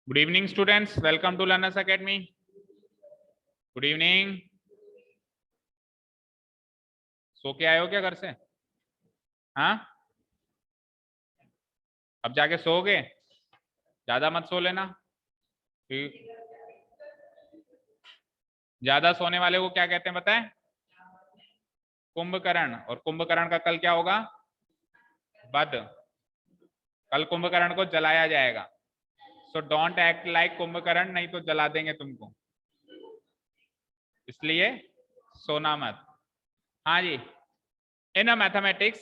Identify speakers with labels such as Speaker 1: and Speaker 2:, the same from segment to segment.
Speaker 1: Good evening students, welcome to learners academy. Good evening. So के आए हो क्या घर से? हाँ, अब जाके सोओगे? ज्यादा मत सो लेना। ज्यादा सोने वाले को क्या कहते हैं बताएं? कुंभकर्ण। और कुंभकर्ण का कल क्या होगा? वध। कल कुंभकर्ण को जलाया जाएगा। So don't act like Kumbhakarna, नहीं तो जला देंगे तुमको, इसलिए सोना मत। हाँ जी। In a mathematics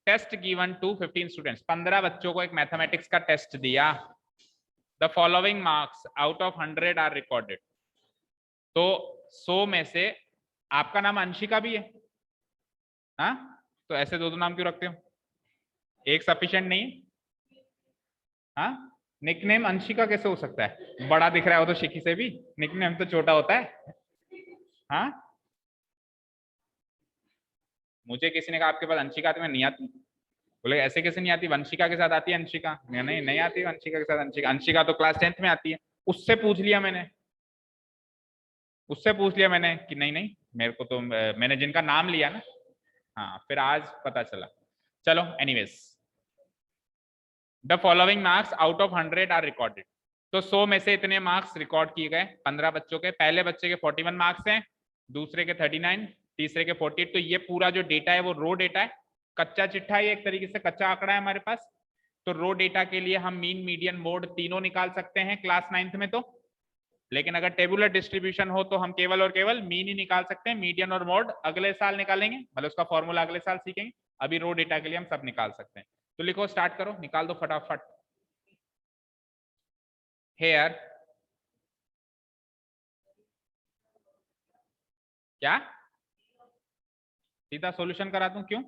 Speaker 1: test given to 15 students, 15 बच्चों को एक मैथमेटिक्स का टेस्ट दिया। The following marks out of 100 are recorded. तो 100 में से आपका नाम अंशिका भी है। हाँ, तो ऐसे दो दो नाम क्यों रखते हो? एक सफिशिएंट नहीं है? हाँ, निकनेम अंशिका कैसे हो सकता है? बड़ा दिख रहा है वो तो शिखी से भी, निकनेम तो छोटा होता है। हाँ, मुझे किसी ने कहा आपके पास अंशिका आती, मैं नहीं आती। बोले ऐसे कैसे नहीं आती, वंशिका के साथ आती है अंशिका। नहीं नहीं आती वंशिका के साथ अंशिका। अंशिका तो क्लास 10th में आती है। उससे पूछ लिया मैंने, उससे पूछ लिया मैंने कि नहीं नहीं, मेरे को तो मैंने जिनका नाम लिया ना, हाँ, फिर आज पता चला। चलो anyways, the following marks out of 100 are recorded. तो 100 में से इतने मार्क्स रिकॉर्ड किए गए 15 बच्चों के। पहले बच्चे के 41 मार्क्स हैं, दूसरे के 39, तीसरे के 48। तो ये पूरा जो डेटा है वो रो डेटा है, कच्चा चिट्ठा है, एक तरीके से कच्चा आंकड़ा है हमारे पास। तो रो डेटा के लिए हम मीन, मीडियन, मोड तीनों निकाल सकते हैं क्लास 9th में। तो लेकिन अगर टेबुलर डिस्ट्रीब्यूशन हो तो हम केवल और केवल मीन ही निकाल सकते हैं। मीडियन और मोड अगले साल निकालेंगे, मतलब उसका फॉर्मूला अगले साल सीखेंगे। अभी रो डेटा के लिए हम सब निकाल सकते हैं। तो लिखो, स्टार्ट करो, निकाल दो फटाफट। हेयर क्या सीधा सॉल्यूशन करा दूं? क्यों?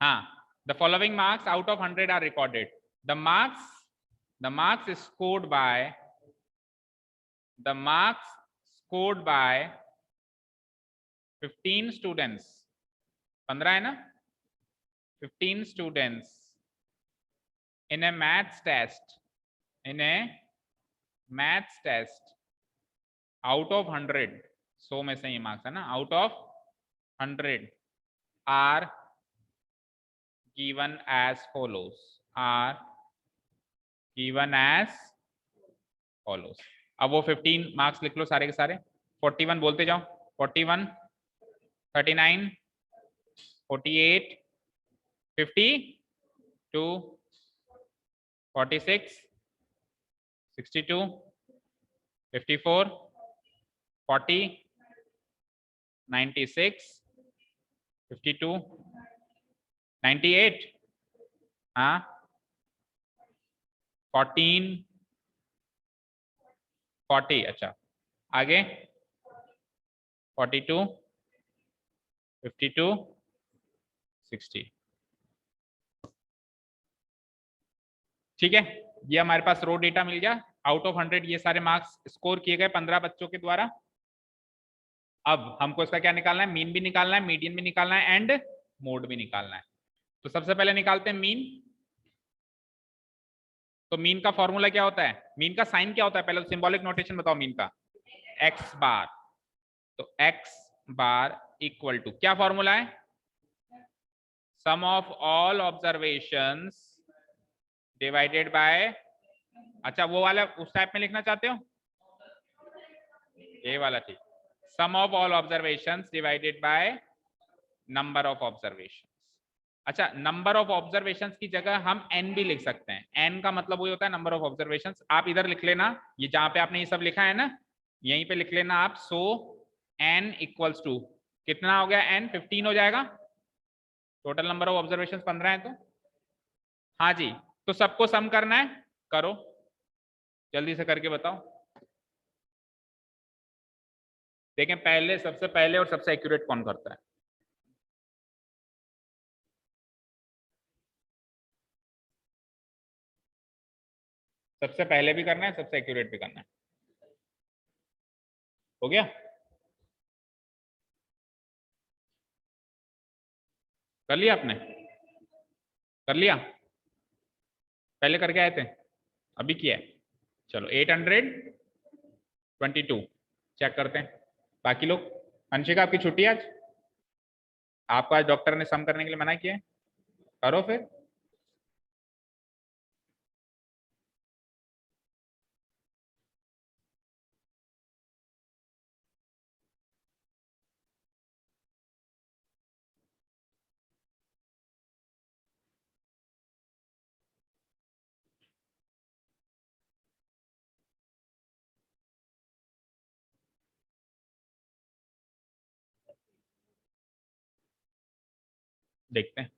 Speaker 1: हाँ, the following marks out of 100 are recorded. The marks scored by the marks scored by 15 students. 15 है ना? 15 students in a maths test, in a maths test out of 100, 100 में से ये मार्क्स है ना, out of 100 are given as follows, are given as follows। अब वो 15 marks लिख लो सारे के सारे। 41 बोलते जाओ, 41, 39, 48, 52, 46, 62, 54, 40, 96, 52, 98, हाँ, 14, 40, अच्छा आगे 42, 52, 60। ठीक है, ये हमारे पास रो डेटा मिल गया। आउट ऑफ 100 ये सारे मार्क्स स्कोर किए गए 15 बच्चों के द्वारा। अब हमको इसका क्या निकालना है? मीन भी निकालना है, मीडियन भी निकालना है, एंड मोड भी निकालना है। तो सबसे पहले निकालते हैं मीन। तो मीन का फॉर्मूला क्या होता है? मीन का साइन क्या होता है? पहले तो सिंबॉलिक नोटेशन बताओ मीन का। X bar. तो एक्स बार इक्वल टू क्या फॉर्मूला है? Sum of all observations divided by, अच्छा वो वाला उस टाइप में लिखना चाहते हो? ये वाला ठीक। Sum of all observations divided by number of observations. अच्छा, नंबर ऑफ ऑब्जर्वेशंस की जगह हम एन भी लिख सकते हैं। एन का मतलब वही होता है नंबर ऑफ ऑब्जर्वेशंस। आप इधर लिख लेना, ये जहां पे आपने ये सब लिखा है ना, यहीं पे लिख लेना आप। सो एन इक्वल्स टू कितना हो गया? एन 15 हो जाएगा। टोटल नंबर ऑफ ऑब्जर्वेशन 15 है। तो हाँ जी, तो सबको सम करना है, करो जल्दी से करके बताओ। देखें पहले, सबसे पहले और सबसे एक्यूरेट कौन करता है? सबसे पहले भी करना है, सबसे एक्यूरेट भी करना है। हो गया? कर लिया आपने? कर लिया? पहले करके आए थे? अभी किया है। चलो 822 चेक करते हैं। बाकी लोग, अंशिका आपकी छुट्टी है आज? आपको आज डॉक्टर ने सम करने के लिए मना किया है? करो फिर। देखते हैं।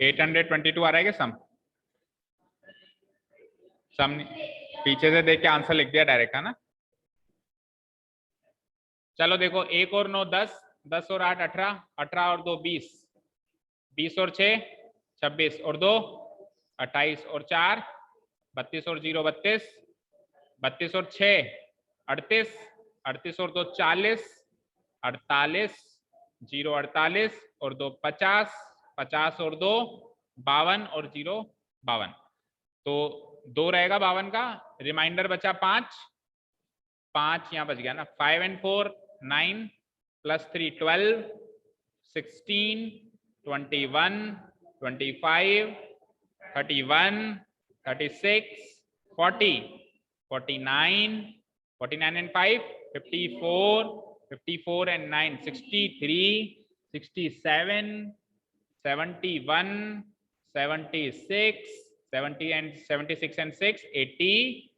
Speaker 1: एट 822 आ रहा है क्या सम? सम पीछे से देख के आंसर लिख दिया डायरेक्ट, है ना? चलो देखो, 1 और 9 10, 10 और 8 18, 18 और 2 20, 20 और 6 26 और 2 28 और 4 32 और 0 32, 32 और 6 38, 38 और 2 40, 48 0 48 और 2 50, 50 और 2 52 और 0 52। तो 2 रहेगा 52 का, रिमाइंडर बचा 5, 5 यहाँ बच गया ना। 5 and 4 9 plus 3 12, 16 21 25 31 36 40 49 49 and 5 54 54 and 9 63 67 71 76 70 and 76 and 6 80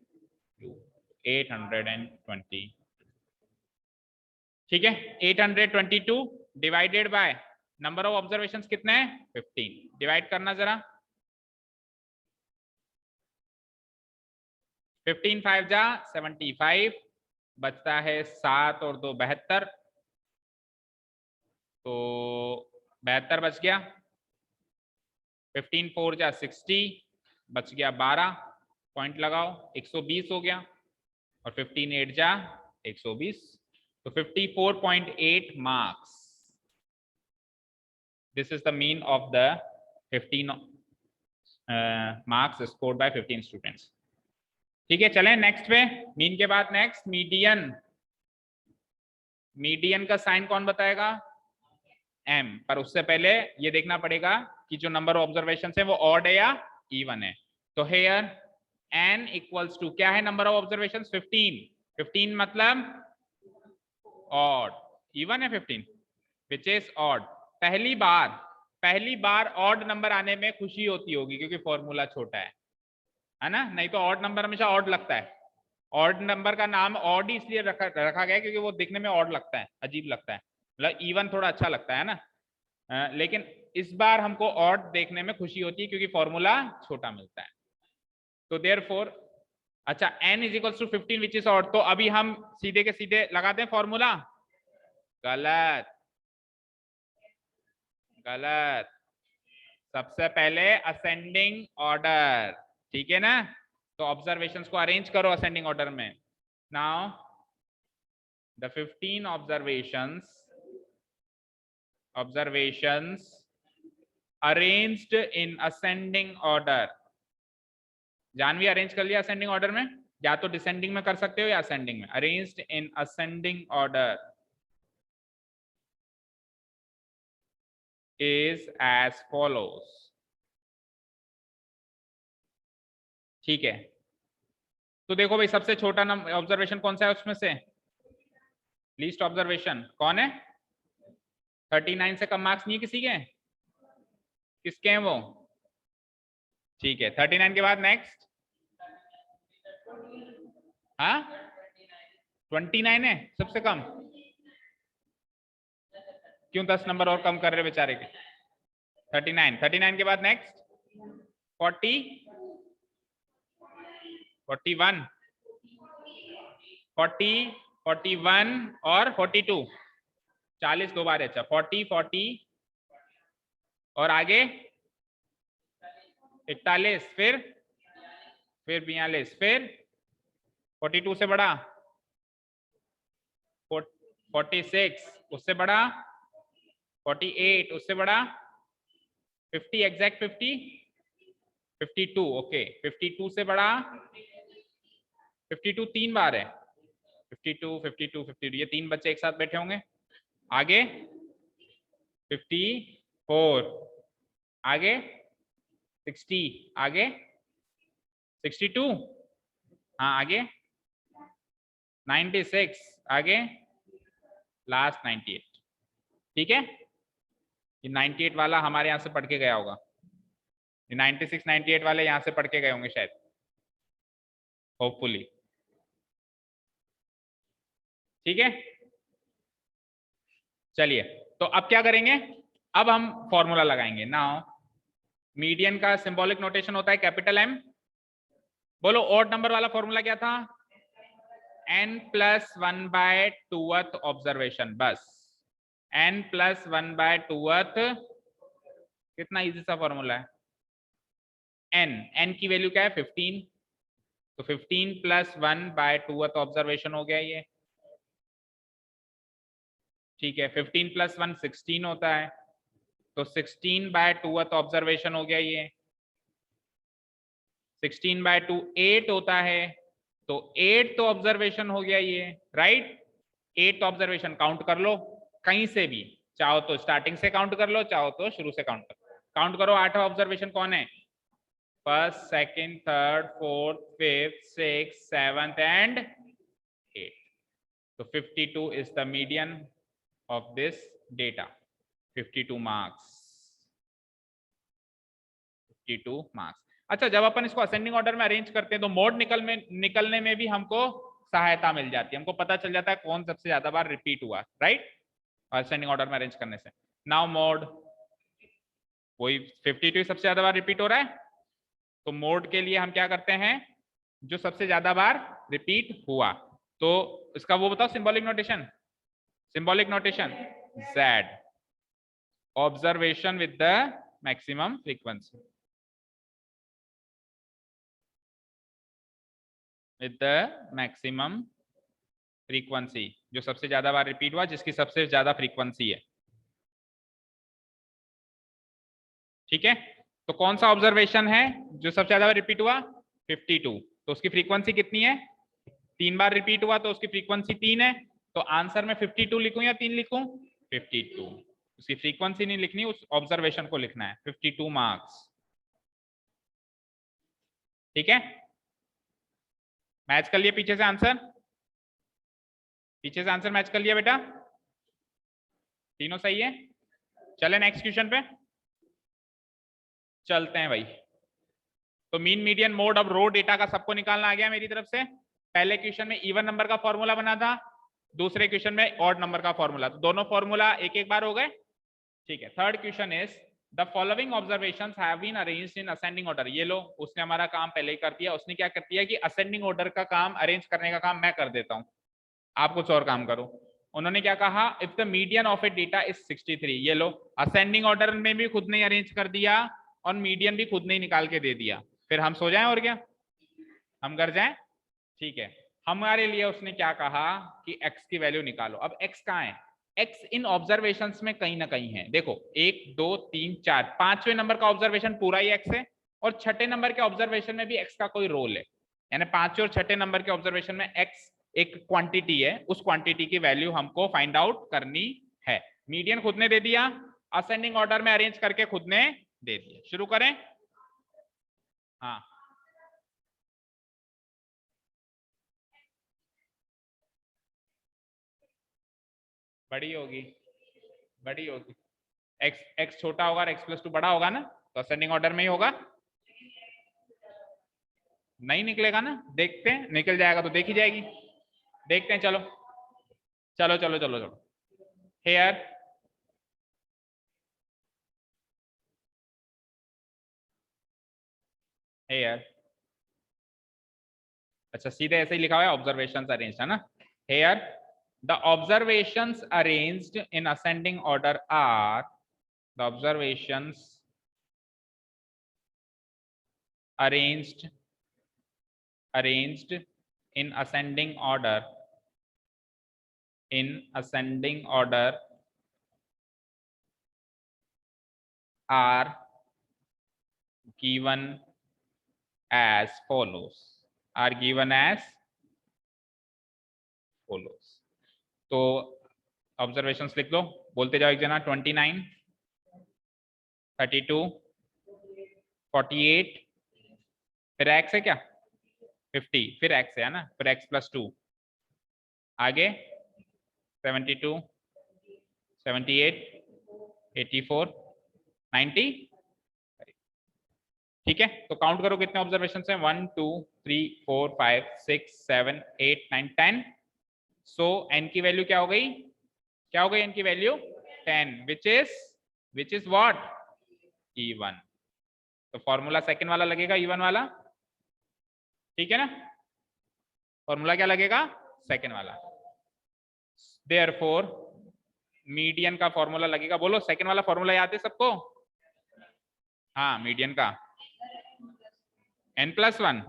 Speaker 1: 820। ठीक है, 822 divided by number of observations कितने हैं? 15। डिवाइड करना जरा। 15 5 जा 75, बचता है 7 और 2 72, तो 72 बच गया। 15 4 जा 60, बच गया 12, पॉइंट लगाओ, 120 हो गया। और 15 8 जा 120, तो 54.8 marks. This is the mean of the 15 marks scored by 15 students. ठीक है, चलें नेक्स्ट पे। मीन के बाद नेक्स्ट मीडियन। मीडियन का साइन कौन बताएगा? एम। पर उससे पहले ये देखना पड़ेगा कि जो नंबर ऑफ ऑब्जर्वेशन है वो ऑड है या इवन है। तो हेयर n इक्वल्स टू क्या है? Number of observation 15। 15 मतलब ऑड। इवन है 15 विच इज ऑड। पहली बार ऑड नंबर आने में खुशी होती होगी क्योंकि फॉर्मूला छोटा है ना? नहीं तो ऑड नंबर हमेशा ऑड लगता है। ऑड नंबर का नाम ऑड ही इसलिए रखा गया क्योंकि वो दिखने में ऑड लगता है, अजीब लगता है। मतलब इवन थोड़ा अच्छा लगता है ना। लेकिन इस बार हमको ऑड देखने में खुशी होती है क्योंकि फॉर्मूला छोटा मिलता है। तो देयरफॉर अच्छा n is equals to 15 which is odd. तो अभी हम सीधे के सीधे लगा दें फॉर्मूला। गलत गलत। सबसे पहले असेंडिंग ऑर्डर, ठीक है ना? तो ऑब्जर्वेशंस को अरेंज करो असेंडिंग ऑर्डर में। Now the 15 observations arranged in ascending order। Janvi arrange कर लिया असेंडिंग ऑर्डर में? या तो डिसेंडिंग में कर सकते हो या असेंडिंग में। Arranged in ascending order is as follows. ठीक है, तो देखो भाई, सबसे छोटा ऑब्जर्वेशन कौन सा है उसमें से? लीस्ट ऑब्जर्वेशन कौन है? 39 से कम मार्क्स नहीं है किसी के? किसके हैं वो? ठीक है, 39 के बाद नेक्स्ट। हाँ 29 है सबसे कम। क्यों 10 नंबर और कम कर रहे बेचारे के? 39, 39 के बाद नेक्स्ट 40, 41, 40, 41 और 42, 40 दो बार। अच्छा 40, 40 और आगे 41, फिर 42, फिर 42 से बड़ा 46, उससे बड़ा 48, उससे बड़ा 50, एग्जैक्ट 50, 52, ओके 52 से बड़ा 52 तीन बार है, 52, 52, 52, ये तीन बच्चे एक साथ बैठे होंगे। आगे 54, आगे 60, आगे 62, हाँ आगे 96, आगे लास्ट 98। ठीक है, ये 98 वाला हमारे यहाँ से पढ़ के गया होगा, ये 96, 98 वाले यहाँ से पढ़ के गए होंगे शायद, होपफुली। ठीक है, चलिए तो अब क्या करेंगे, अब हम फॉर्मूला लगाएंगे। नाउ मीडियन का सिंबॉलिक नोटेशन होता है कैपिटल एम। बोलो ऑड नंबर वाला फॉर्मूला क्या था? n+1/2th ऑब्जर्वेशन, बस n+1/2th। कितना इजी सा फॉर्मूला है। n की वैल्यू क्या है? 15, तो 15 + 1/2th ऑब्जर्वेशन हो गया ये। ठीक है, 15 + 1 16 होता है, तो 16/2th ऑब्जर्वेशन हो गया ये। 16/2 8 होता है, तो 8th ऑब्जर्वेशन हो गया ये, राइट। 8th ऑब्जर्वेशन काउंट कर लो कहीं से भी, चाहो तो स्टार्टिंग से काउंट कर लो, चाहो तो शुरू से काउंट करो। 8वां ऑब्जर्वेशन कौन है? First, second, third, fourth, fifth, six, seventh and 8th। तो 52 is the median of this data. 52 marks, 52 marks. अच्छा, जब अपन इसको असेंडिंग ऑर्डर में अरेंज करते हैं तो मोड निकलने में भी हमको सहायता मिल जाती है, हमको पता चल जाता है कौन सबसे ज्यादा बार रिपीट हुआ, राइट, असेंडिंग ऑर्डर में अरेंज करने से। नाउ मोड, वही 52 सबसे ज्यादा बार रिपीट हो रहा है, तो मोड के लिए हम क्या करते हैं, जो सबसे ज्यादा बार रिपीट हुआ, तो इसका वो बताओ symbolic notation. Symbolic notation Z, observation with the maximum frequency, with the maximum frequency, जो सबसे ज्यादा बार रिपीट हुआ, जिसकी सबसे ज्यादा फ्रीक्वेंसी है। ठीक है, तो कौन सा ऑब्जर्वेशन है जो सबसे ज्यादा बार रिपीट हुआ? 52, तो उसकी फ्रीक्वेंसी कितनी है? 3 बार रिपीट हुआ तो उसकी फ्रीक्वेंसी 3 है, तो आंसर में 52 लिखूं या 3 लिखूं? 52, उसकी फ्रीक्वेंसी नहीं लिखनी, उस ऑब्जर्वेशन को लिखना है। 52 मार्क्स। ठीक है, मैच कर लिया पीछे से आंसर, पीछे से आंसर मैच कर लिया बेटा, तीनों सही है। चले नेक्स्ट क्वेश्चन पे चलते हैं भाई। तो मीन, मीडियन, मोड, अब रो डेटा का सबको निकालना आ गया मेरी तरफ से। पहले क्वेश्चन में इवन नंबर का फॉर्मूला बना था, दूसरे क्वेश्चन में ऑड नंबर का फॉर्मूला, तो दोनों फॉर्मूला एक एक बार हो गए। ठीक है, third question is the following observations have been arranged in ascending order. ये लो, उसने हमारा काम पहले ही कर दिया, उसने क्या कर दिया कि असेंडिंग ऑर्डर का काम, अरेंज करने का काम मैं कर देता हूं, आप कुछ और काम करो। उन्होंने क्या कहा, if the median of A data is 63। ये लो, असेंडिंग ऑर्डर में भी खुद ने अरेंज कर दिया और मीडियन भी खुद ने निकाल के दे दिया, फिर हम सो जाएं और क्या, हम कर जाएं। ठीक है, हमारे लिए उसने क्या कहा कि x की वैल्यू निकालो। अब x कहाँ है? x इन ऑब्जर्वेशंस में कहीं ना कहीं है। देखो 1 2 3 4, पांचवें नंबर का ऑब्जर्वेशन पूरा ही x है, और छठे नंबर के ऑब्जर्वेशन में भी x का कोई रोल है, यानी पांचवें और छठे नंबर के ऑब्जर्वेशन में x एक क्वांटिटी है, उस क्वांटिटी की वैल्यू हमको फाइंड आउट करनी है। मीडियन खुद ने दे दिया, असेंडिंग ऑर्डर में अरेंज करके खुद ने दे दिया। शुरू करें। हाँ, बड़ी होगी, बड़ी होगी। x छोटा होगा और x+2 बड़ा होगा ना, तो असेंडिंग ऑर्डर में ही होगा। नहीं निकलेगा ना, देखते हैं, निकल जाएगा तो देखी जाएगी, देखते हैं। चलो चलो चलो चलो चलो, हेयर हेयर, अच्छा सीधे ऐसे ही लिखा हुआ है ऑब्जर्वेशंस अरेंज्ड, है ना। Here the observations arranged in ascending order are, the observations arranged in ascending order, are given as follows, तो ऑब्जर्वेशंस लिख लो, बोलते जाओ एक जना। 29, 32, 48, फिर एक्स है क्या, 50, फिर एक्स है ना, फिर एक्स प्लस 2, आगे 72, 78, 84, 90। ठीक है, तो काउंट करो कितने ऑब्जर्वेशन हैं। 1 2 3 4 5 6 7 8 9 10। सो एन की वैल्यू क्या हो गई, क्या हो गई एन की value 10, which is what, E1। तो फॉर्मूला सेकंड वाला लगेगा, E1 वाला, ठीक है ना। फॉर्मूला क्या लगेगा, सेकंड वाला। देयरफॉर मीडियन का फॉर्मूला लगेगा, बोलो सेकंड वाला फॉर्मूला याद है सबको। हाँ मीडियन का n+1,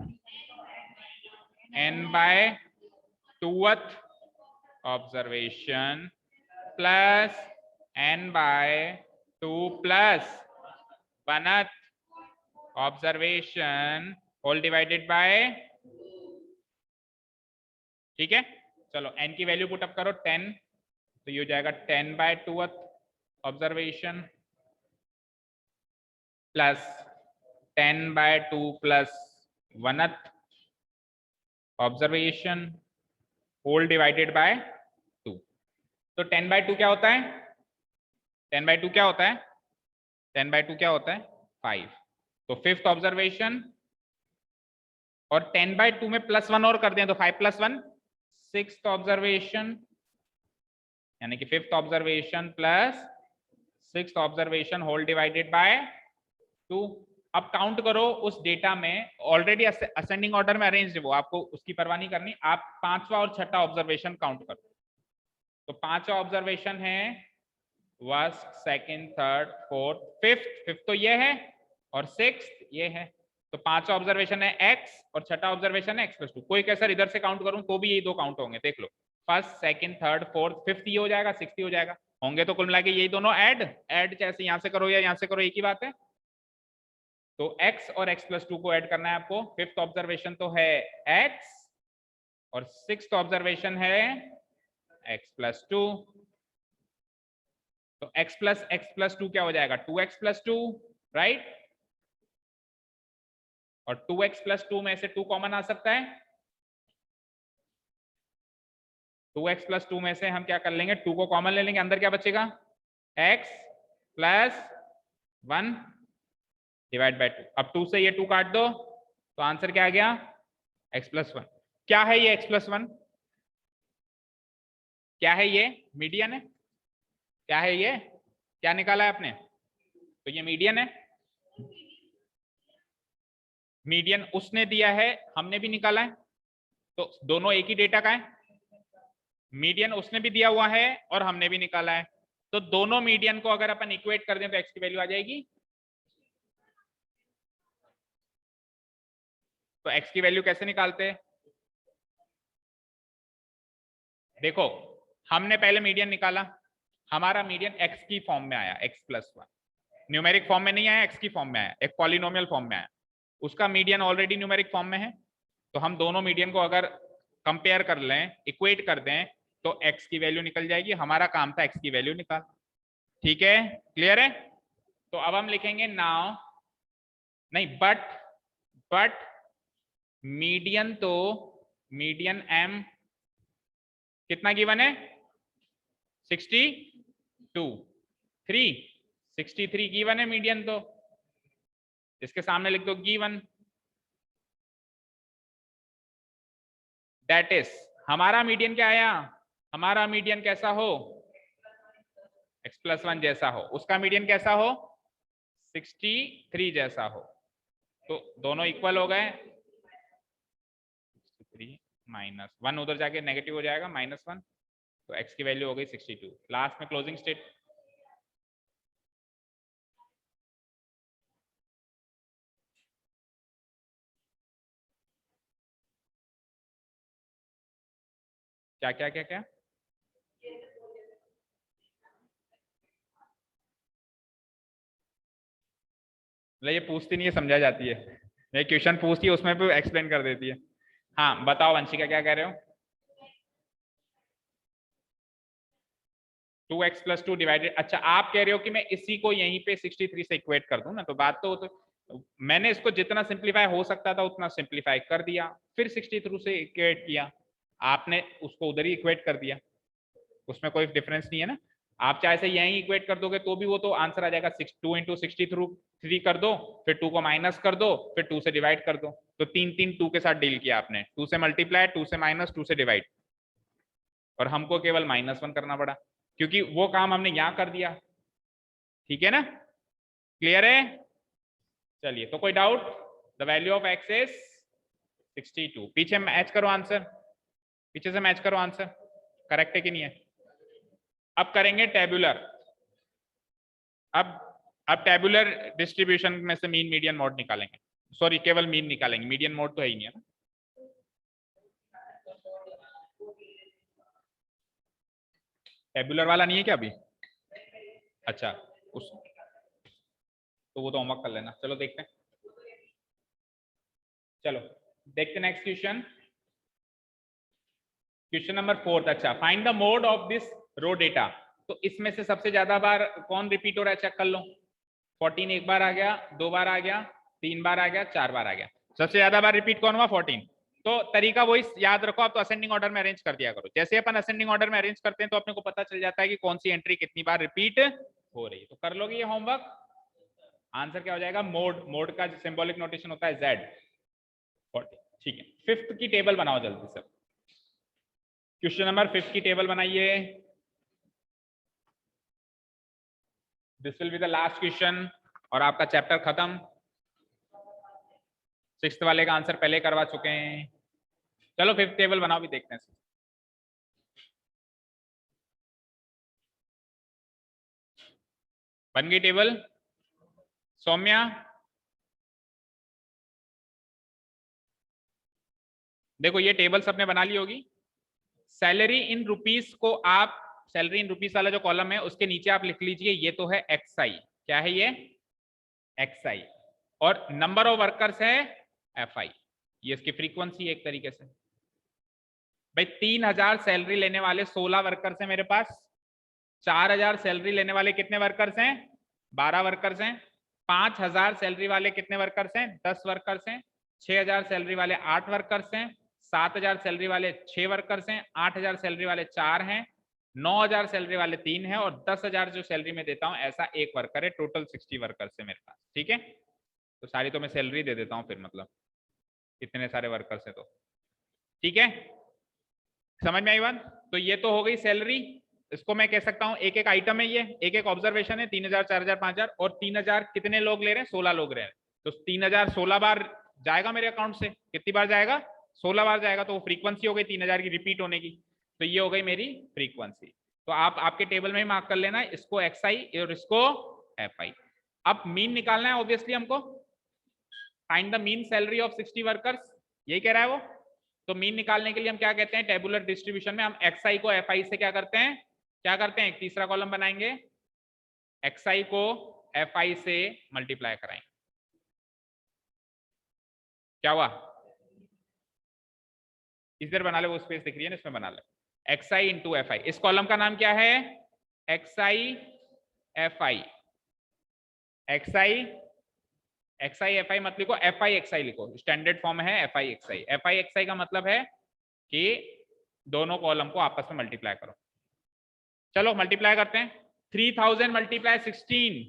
Speaker 1: n by 2th observation plus n by 2 plus 1th observation whole divided by, ठीक है। चलो n की वैल्यू पुट अप करो 10, तो ये हो जाएगा 10 by 2th observation plus 10 by 2 plus 1th observation whole divided by 2। तो 10 बाय 2 क्या होता है, 10 बाय 2 क्या होता है, 10 बाय 2 क्या होता है 5। तो फिफ्थ ऑब्जर्वेशन, और 10 बाय 2 में +1 और कर दें तो 5 + 1 सिक्स्थ ऑब्जर्वेशन, यानी कि fifth observation plus sixth observation whole divided by 2। अब काउंट करो उस डेटा में, ऑलरेडी असेंडिंग ऑर्डर में अरेंज है वो, आपको उसकी परवाह नहीं करनी। आप पांचवा और छठा ऑब्जर्वेशन काउंट करो। तो पांचवा ऑब्जर्वेशन है first, second, third, fourth, fifth तो ये है और सिक्स्थ ये है। तो पांचवा ऑब्जर्वेशन है x और छठा ऑब्जर्वेशन है x+2। कोई कैसा इधर से काउंट करूं तो भी यही दो काउंट होंगे, देख लो। First, second, third, fourth, fifth ये हो जाएगा, सिक्स्थ हो जाएगा, होंगे तो कुल मिला के यही दोनों ऐड जैसे यहां से करो या यहां से करो एक ही बात है। तो x और x+2 को ऐड करना है आपको। फिफ्थ ऑब्जर्वेशन तो है x और सिक्स्थ ऑब्जर्वेशन है x+2। तो x+2 क्या हो जाएगा 2x+2, राइट। और 2x+2 में से 2 कॉमन आ सकता है। 2x+2 में से हम क्या कर लेंगे, 2 को कॉमन ले लेंगे, अंदर क्या बचेगा x+1 डिवाइड बाय 2। अब 2 से ये 2 काट दो तो आंसर क्या आ गया x+1। क्या है ये x+1, क्या है ये मीडियन है, क्या है ये, क्या निकाला है आपने, तो ये मीडियन है। मीडियन उसने दिया है, हमने भी निकाला है, तो दोनों एक ही डेटा का है। मीडियन उसने भी दिया हुआ है और हमने भी निकाला है, तो दोनों मीडियन को अगर अपन इक्वेट कर दें तो x की वैल्यू आ जाएगी। तो x की वैल्यू कैसे निकालते हैं, देखो हमने पहले मीडियन निकाला, हमारा मीडियन x की फॉर्म में आया, x+1 न्यूमेरिक फॉर्म में नहीं आया, x की फॉर्म में आया, एक पॉलिनोमियल फॉर्म में आया। उसका मीडियन ऑलरेडी न्यूमेरिक फॉर्म में है, तो हम दोनों मीडियन को अगर कंपेयर कर लें, इक्वेट कर दें, तो x की वैल्यू निकल जाएगी। हमारा काम था x की वैल्यू निकाल, ठीक है, क्लियर है। तो अब हम लिखेंगे नाउ, नहीं बट मीडियन, तो मीडियन m कितना गिवन है 63 गिवन है मीडियन, तो इसके सामने लिख दो गिवन। दैट इज हमारा मीडियन क्या आया, हमारा मीडियन कैसा हो x+1 जैसा हो, उसका मीडियन कैसा हो 63 जैसा हो। तो दोनों इक्वल हो गए, 63 माइनस 1 उधर जाके नेगेटिव हो जाएगा -1, तो x की वैल्यू हो गई 62। लास्ट में क्लोजिंग स्टेट, क्या क्या क्या क्या मतलब ये पूछती नहीं है, समझा जाती है। ये क्वेश्चन पूछती है उसमें भी एक्सप्लेन कर देती है। हाँ बताओ वंशिका क्या कह रहे हो? 2x + 2 डिवाइडेड, अच्छा आप कह रहे हो कि मैं इसी को यहीं पे 63 से इक्वेट कर दूं ना, तो बात तो मैंने इसको जितना सिंप्लीफाई हो सकता था उतना सिंप्लीफाई कर दिया, फिर 63 से इक्वेट किया, आपने उसको उधर ही इक्वेट कर दिया, उसमें कोई डिफरेंस नहीं है ना। आप चाहे से यहीं इक्वेट कर दोगे तो भी वो तो आंसर आ जाएगा। 2 × 63 कर दो, फिर 2 को माइनस कर दो, फिर 2 से डिवाइड कर दो, तो 3 2 के साथ डील किया आपने, 2 से मल्टीप्लाई, 2 से माइनस, 2 से डिवाइड, और हमको केवल -1 करना पड़ा क्योंकि वो काम हमने यहां कर दिया। ठीक है ना, क्लियर है? चलिए, तो कोई doubt? The value of x is 62। पीछे मैच करो आंसर, पीछे से मैच करो आंसर, करेक्ट है कि नहीं है? अब करेंगे टेबुलर। अब अब टेबुलर डिस्ट्रीब्यूशन में से मीन मीडियन मोड निकालेंगे, सॉरी केवल मीन निकालेंगे, मीडियन मोड तो है ही नहीं है ना। टेबुलर वाला नहीं है क्या अभी? अच्छा, उस तो वो तो होमवर्क कर लेना। चलो देखते हैं, चलो देखते नेक्स्ट क्वेश्चन, क्वेश्चन नंबर 4। अच्छा, find the mode of this raw data. तो इसमें से सबसे ज्यादा बार कौन रिपीट हो रहा है चेक कर लो। 14 एक बार आ गया, 2 बार आ गया, 3 बार आ गया, 4 बार आ गया। सबसे ज्यादा बार रिपीट कौन हुआ? 14। तो तरीका वही याद रखो, आप तो असेंडिंग ऑर्डर में अरेंज कर दिया करो। जैसे अपन असेंडिंग ऑर्डर में अरेंज करते हैं तो अपने को पता चल जाता है कि कौन सी एंट्री कितनी बार रिपीट हो रही है। तो कर लोगे ये होमवर्क। आंसर क्या हो जाएगा? मोड, मोड का सिंबॉलिक नोटेशन होता है Z 40। ठीक है, फिफ्थ की टेबल बनाओ जल्दी से। क्वेश्चन नंबर 5 की टेबल बनाइए। This will be the last question और आपका चैप्टर खत्म। 6th वाले का आंसर पहले करवा चुके हैं। चलो 5th टेबल बनाओ, भी देखते हैं। बन गई टेबल? सौम्या, देखो ये टेबल सबने बना ली होगी। सैलरी इन रुपीस को आप, सैलरी इन रुपीस वाला जो कॉलम है उसके नीचे आप लिख लीजिए ये तो है XI। क्या है ये? XI। और नंबर ऑफ वर्कर्स है FI। ये इसकी फ्रीक्वेंसी एक तरीके से। भाई 3000 सैलरी लेने वाले 16 वर्कर्स हैं मेरे पास। 4000 सैलरी लेने वाले कितने वर्कर्स हैं? 12 वर्कर्स हैं। 5000 सैलरी वाले कितने वर्कर्स हैं? 10 वर्कर्स हैं। 6000 सैलरी वाले 8 वर्कर्स हैं। 7000 सैलरी वाले 6 वर्कर्स हैं। 8000 सैलरी वाले 4 हैं। 9000 सैलरी वाले 3 हैं, और 10,000 जो सैलरी में देता हूं ऐसा एक वर्कर है। टोटल 60 वर्कर्स है मेरे पास। ठीक है, तो सारी तो मैं सैलरी दे देता हूं फिर, मतलब इतने सारे वर्कर्स है तो। ठीक है, समझ में आई बात? तो ये तो हो गई सैलरी। इसको मैं कह सकता हूं एक एक आइटम है, ये एक एक ऑब्जर्वेशन है। 3000, 4000, 5000, और 3000 कितने लोग ले रहे हैं? 16 लोग ले रहे हैं। तो 3000 16 बार जाएगा मेरे अकाउंट से। कितनी बार जाएगा? 16 बार जाएगा। तो वो फ्रीक्वेंसी हो गई 3000 की रिपीट होने की। तो ये हो गई मेरी फ्रीक्वेंसी। तो आप आपके टेबल में ही मार्क कर लेना, इसको XI और इसको FI। अब मीन निकालना है ऑब्वियसली हमको। Find the mean salary of 60 workers, यही कह रहा है वो। तो मीन निकालने के लिए हम क्या कहते हैं? टेबुलर डिस्ट्रीब्यूशन में हम XI को FI से क्या करते हैं? क्या करते हैं? एक तीसरा कॉलम बनाएंगे, XI को FI से मल्टीप्लाई कराएंगे। क्या हुआ? इधर बना ले, वो स्पेस दिख रही है ना, इसमें बना ले। XI into FI। इस कॉलम का नाम क्या है? XI FI। XI FI मत लिखो, FI XI लिखो। स्टैंडर्ड फॉर्म है FI XI। FI XI का मतलब है कि दोनों कॉलम को आपस में मल्टीप्लाई करो। चलो मल्टीप्लाई करते हैं। 3000 मल्टीप्लाई 16,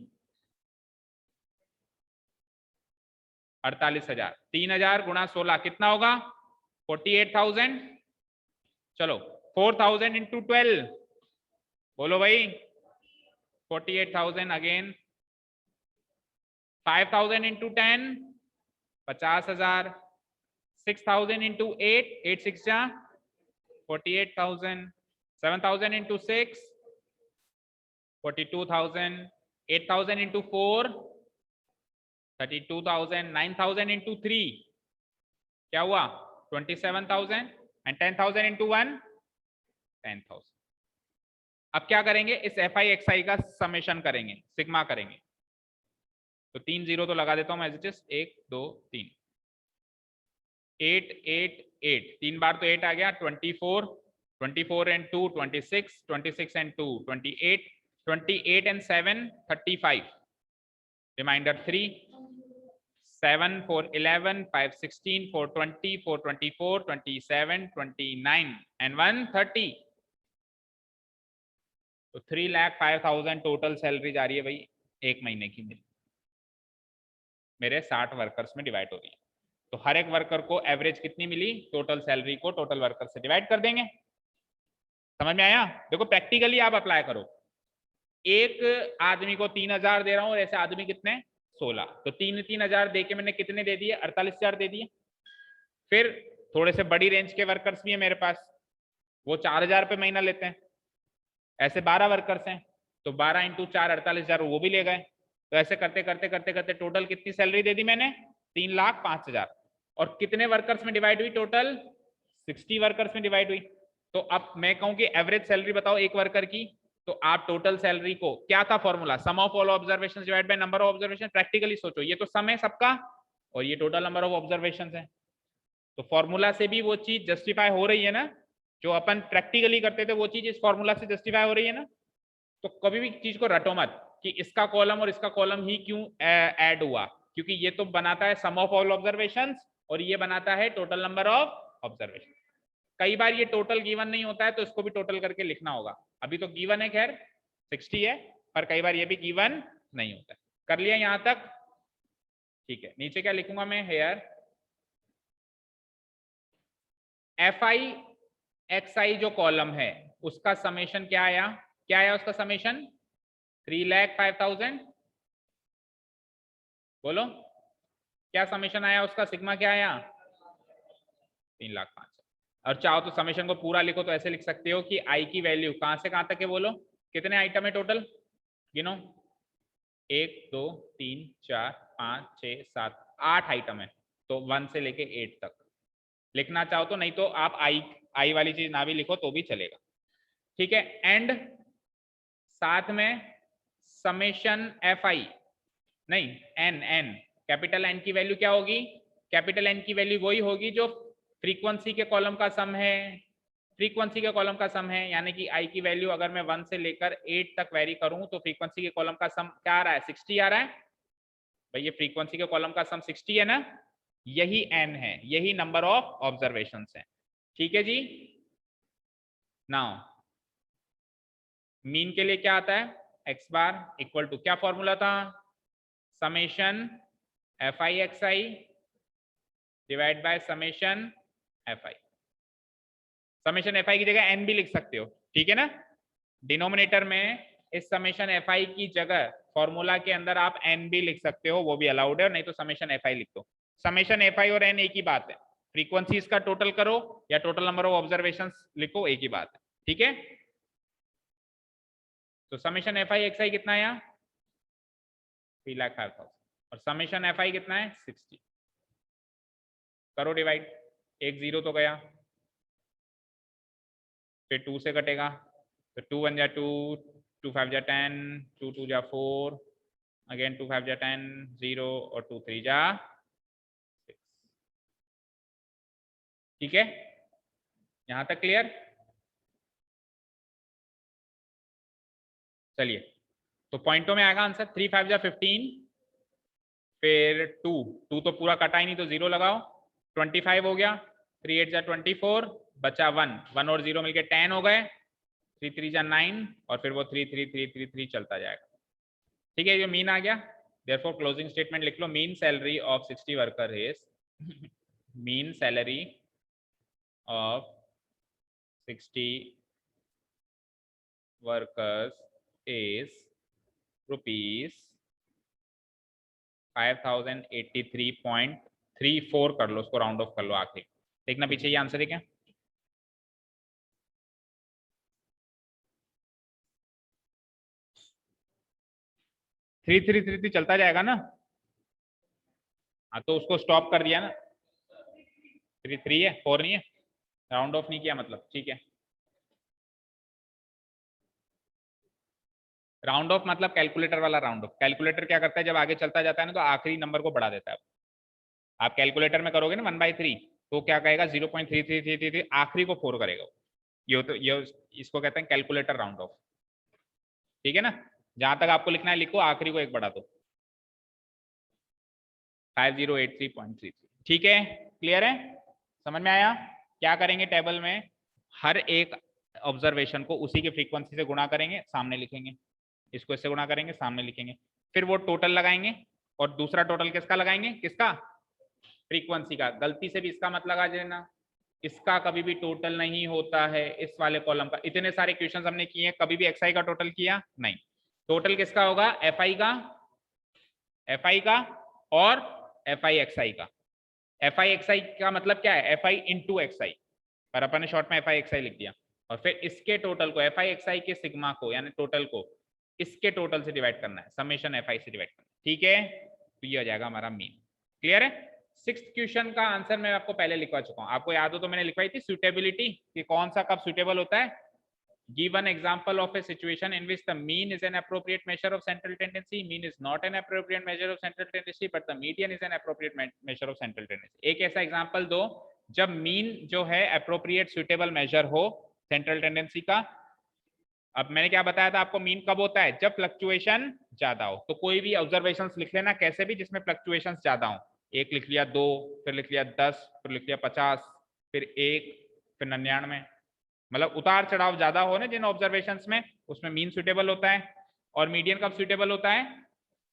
Speaker 1: 48,000। 3000 गुणा 16 कितना होगा? 48,000। चलो 4000 इंटू 12, बोलो भाई। 48,000 अगेन। 5000 इंटू 10, 50,000, 6,000 into 8, 8 6 जा 48,000, 7,000 into 6, 42,000, 8,000 into 4, 32,000, 9,000 into 3 क्या हुआ 27,000 and 10,000 into 1 10,000. अब क्या करेंगे, इस एफ आई एक्स आई का समेशन करेंगे, सिग्मा करेंगे. तो 3 0 तो लगा देता हूं मैं एज इट इज, 1 2 3, 8 8 8, 3 बार तो 8 आ गया, 24, 24 and 2 26, 26 and 2 28, 28 and 7 35, reminder 3, 7 4 11, 5 16, 4 20, 4 24, 27, 29 and 1 30. तो 3,05,000 टोटल सैलरी जा रही है भाई एक महीने की मेरे 60 वर्कर्स में डिवाइड हो रही है. तो हर एक वर्कर को एवरेज कितनी मिली, टोटल सैलरी को टोटल वर्कर से डिवाइड कर देंगे. समझ में आया? देखो प्रैक्टिकली आप अप्लाई करो. एक आदमी को 3,000 दे रहा हूं और ऐसे आदमी कितने 16, तो 3,000 दे के मैंने कितने दे दिए 48,000 दे दिए. फिर थोड़े से बड़ी रेंज के वर्कर्स भी है मेरे पास, वो 4,000 रुपये महीना लेते हैं. ऐसे 12 वर्कर्स हैं तो 12 इंटू 4 48,000 वो भी ले गए. तो ऐसे करते करते करते करते टोटल कितनी सैलरी दे दी मैंने 3,05,000. और कितने वर्कर्स में डिवाइड हुई, टोटल 60 वर्कर्स में डिवाइड हुई. तो अब मैं कहूं कि एवरेज सैलरी बताओ एक वर्कर की, तो आप टोटल सैलरी को, क्या था formula, sum of all observations divide by number of observation. Practically सोचो, ये तो सम है सबका और ये टोटल नंबर ऑफ ऑब्जर्वेशंस है. तो फॉर्मूला से भी वो चीज जस्टिफाई हो रही है ना, जो अपन प्रैक्टिकली करते थे वो चीज इस फॉर्मूला से जस्टिफाई हो रही है ना. तो कभी भी चीज को रटो मत कि इसका कॉलम और इसका कॉलम ही क्यों ऐड हुआ, क्योंकि ये तो बनाता है सम ऑफ ऑल ऑब्जर्वेशंस और ये बनाता है टोटल नंबर ऑफ ऑब्जर्वेशन. कई बार ये टोटल गिवन नहीं होता है तो इसको भी टोटल करके लिखना होगा. अभी तो गिवन है खैर 60 है, पर कई बार ये भी गिवन नहीं होता है. कर लिया यहां तक? ठीक है. नीचे क्या लिखूंगा मैं, हेयर एफ आई एक्स आई जो कॉलम है उसका समेशन क्या आया, क्या आया उसका समेशन 3,05,000. बोलो क्या समेशन आया उसका, सिग्मा क्या आया 3,05,000. और चाहो तो समेशन को पूरा लिखो तो ऐसे लिख सकते हो कि आई की वैल्यू कहां से कहां तक है, बोलो कितने आइटम है टोटल, गिनो 1 2 3 4 5 6 7 8 आइटम है. तो 1 से लेके 8 तक लिखना चाहो तो, नहीं तो आप आई वाली चीज ना भी लिखो तो भी चलेगा. ठीक है. एंड साथ में समेशन एफ आई, नहीं एन कैपिटल एन की वैल्यू क्या होगी, कैपिटल एन की वैल्यू वही होगी जो फ्रीक्वेंसी के कॉलम का सम है, फ्रीक्वेंसी के कॉलम का सम है. यानी कि आई की वैल्यू अगर मैं 1 से लेकर 8 तक वेरी करूं तो फ्रीक्वेंसी के कॉलम का सम क्या आ रहा है 60 आ रहा है. भाई ये फ्रीक्वेंसी के कॉलम का सम 60 है ना, यही एन है, यही नंबर ऑफ ऑब्जर्वेशंस है. ठीक है जी. नाउ मीन के लिए क्या आता है, एक्स बार इक्वल टू क्या फॉर्मूला था, summation F I x I divide by summation F I. Summation F I की जगह एन भी लिख सकते हो, ठीक है ना. डिनोमिनेटर में इस समेशन एफ आई की जगह फॉर्मूला के अंदर आप एन भी लिख सकते हो, वो भी अलाउड है. नहीं तो समेशन एफ आई लिख दो. समेशन एफ आई और एन एक ही बात है, फ्रीक्वेंसीज का टोटल करो या टोटल नंबर ऑफ ऑब्जर्वेशंस लिखो, एक ही बात है. ठीक है. तो समेशन एफ आई एक्स आई कितना आया 3,05,000 और समेशन एफ आई कितना है 60. करो डिवाइड, एक जीरो तो गया, फिर 2 से कटेगा तो 2 1 जा 2, 2 5 जा 10, 2 2 जा 4, अगेन 2 5 जा 10, 0 और 2 3 जा 6. ठीक है. यहां तक क्लियर. चलिए तो पॉइंटों में आएगा आंसर 3 5 जा 15, फिर 2 2 तो पूरा कटा ही नहीं तो 0 लगाओ, 25 हो गया, 3 8 जा 24, बचा 1 1 और 0 मिलके 10 हो गए, 3 3 जा 9 और फिर वो 3 3 3 3 3 चलता जाएगा. ठीक है. ये मीन आ गया. देयरफॉर क्लोजिंग स्टेटमेंट लिख लो, mean salary of 60 worker is mean salary of 60 workers is rupees 5,083.30. 3 4 कर लो, उसको राउंड ऑफ कर लो आखिरी। देखना पीछे ये आंसर है क्या? थ्री थ्री थ्री थ्री चलता जाएगा ना। हाँ तो उसको स्टॉप कर दिया ना। 3 3 है, 4 नहीं है, राउंड ऑफ नहीं किया मतलब, ठीक है। राउंड ऑफ मतलब कैलकुलेटर वाला राउंड ऑफ। कैलकुलेटर क्या करता है, जब आगे चलता जाता है ना तो आखिरी नंबर को बढ़ा देता है। आप कैलकुलेटर में करोगे ना 1/3, तो क्या कहेगा 0.3333, आखिरी को 4 करेगा। ये तो ये इसको कहते हैं कैलकुलेटर राउंड ऑफ, ठीक है ना। जहां तक आपको लिखना है लिखो, आखिरी को 1 बढ़ा दो। 5083.33, ठीक है। क्लियर है, समझ में आया? क्या करेंगे टेबल में, हर एक ऑब्जर्वेशन को उसी की फ्रीक्वेंसी से गुणा करेंगे, सामने लिखेंगे। इसको इससे गुणा करेंगे, सामने लिखेंगे। फिर वो टोटल लगाएंगे, और दूसरा टोटल किसका लगाएंगे, किसका, फ्रीक्वेंसी का। गलती से भी इसका मत लगा देना, इसका कभी भी टोटल नहीं होता है इस वाले कॉलम का। इतने सारे क्वेश्चंस हमने किए हैं, कभी भी एक्सआई का टोटल किया नहीं। टोटल किसका होगा, एफआई का, एफआई का और एफआई एक्सआई का। एफआई एक्सआई का मतलब क्या है, एफआई इंटू एक्सआई, पर अपन ने शॉर्ट में एफआई एक्सआई लिख दिया। और फिर इसके टोटल को, एफआई एक्सआई के सिग्मा को यानी टोटल को इसके टोटल से डिवाइड करना है, समेशन एफआई से डिवाइड करना है, ठीक है। तो ये हो जाएगा हमारा मीन। क्लियर है? 6th क्वेश्चन का आंसर मैं आपको पहले लिखवा चुका हूं, आपको याद हो तो मैंने लिखवाई थी सुटेबिलिटी, कि कौन सा कब सुटेबल होता है। Give an example of a situation in which the mean is an appropriate measure of central tendency. Mean is not an appropriate measure of central tendency, but the median is an appropriate measure of central tendency. एक ऐसा example दो जब mean जो है appropriate suitable measure हो central tendency का। अब मैंने क्या बताया था आपको, मीन कब होता है, जब फ्लक्चुएशन ज्यादा हो। तो कोई भी ऑब्जर्वेशंस लिख लेना कैसे भी जिसमें फ्लक्चुएशंस ज्यादा हो। एक लिख लिया, 2, फिर लिख लिया 10, फिर लिख लिया 50, फिर 1, फिर 99, मतलब उतार चढ़ाव ज्यादा हो ना जिन ऑब्जर्वेशंस में, उसमें मीन सुटेबल होता है। और मीडियन कब सुटेबल होता है,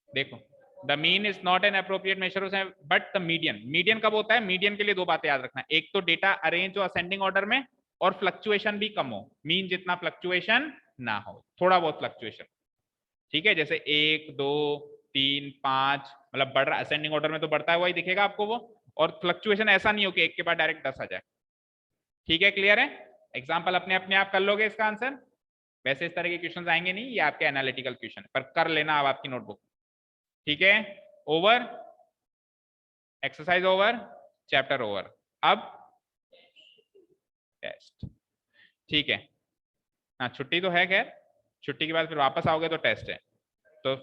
Speaker 1: देखो, the mean is not an appropriate measure but the median. Median कब होता है, मीडियन के लिए 2 बातें याद रखना, एक तो डेटा अरेंज हो असेंडिंग ऑर्डर में, और फ्लक्चुएशन भी कम हो, मीन जितना फ्लक्चुएशन ना हो, थोड़ा बहुत फ्लक्चुएशन, ठीक है। जैसे 1 2 3 5, मतलब बढ़ रहा, असेंडिंग ऑर्डर में तो बढ़ता है वही दिखेगा आपको वो, और फ्लक्चुएशन ऐसा नहीं हो कि एक के बाद डायरेक्ट 10 आ जाए, ठीक है। क्लियर है? एग्जाम्पल अपने अपने आप कर लोगे इसका आंसर। वैसे इस तरह के क्वेश्चन आएंगे नहीं, ये आपके एनालिटिकल क्वेश्चन है, पर कर लेना अब आपकी नोटबुक, ठीक है। Over, exercise over, chapter over. अब टेस्ट, ठीक है। हाँ छुट्टी तो है, खैर छुट्टी के बाद फिर वापस आओगे तो टेस्ट है, तो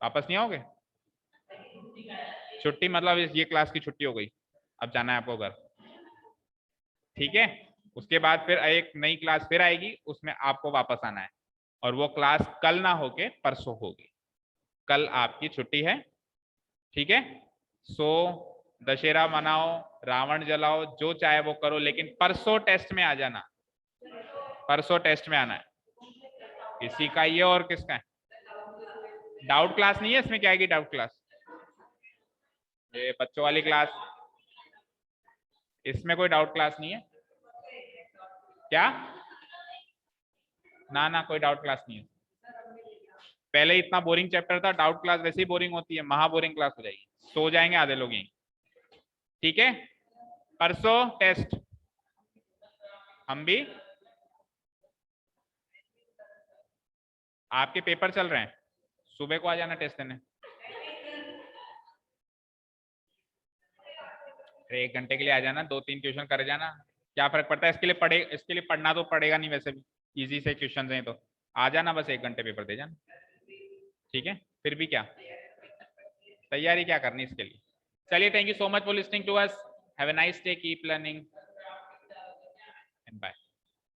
Speaker 1: वापस नहीं आओगे। छुट्टी मतलब ये क्लास की छुट्टी हो गई, अब जाना है आपको घर, ठीक है। उसके बाद फिर एक नई क्लास फिर आएगी, उसमें आपको वापस आना है, और वो क्लास कल ना होके परसों होगी। कल आपकी छुट्टी है, ठीक है। सो दशहरा मनाओ, रावण जलाओ, जो चाहे वो करो, लेकिन परसों टेस्ट में आ जाना, परसों टेस्ट में आना है। किसी का ये और किसका है, डाउट क्लास नहीं है इसमें, क्या आएगी डाउट क्लास, ये बच्चों वाली क्लास, इसमें कोई डाउट क्लास नहीं है क्या, ना ना कोई डाउट क्लास नहीं है। पहले इतना बोरिंग चैप्टर था, डाउट क्लास वैसे ही बोरिंग होती है, महा बोरिंग क्लास हो जाएगी, सो जाएंगे आधे लोग यहीं, ठीक है। परसों टेस्ट, हम भी, आपके पेपर चल रहे हैं, सुबह को आ जाना टेस्ट देने। 1 घंटे के लिए आ जाना, 2-3 क्वेश्चन कर जाना, क्या फर्क पड़ता है, इसके लिए पढ़े, इसके लिए पढ़ना तो पड़ेगा नहीं, वैसे भी इजी से क्वेश्चन हैं, तो आ जाना बस 1 घंटे पेपर दे जाना, ठीक है। फिर भी क्या तैयारी क्या करनी इसके लिए। चलिए, thank you so much for listening to us, have a nice day, keep learning and bye.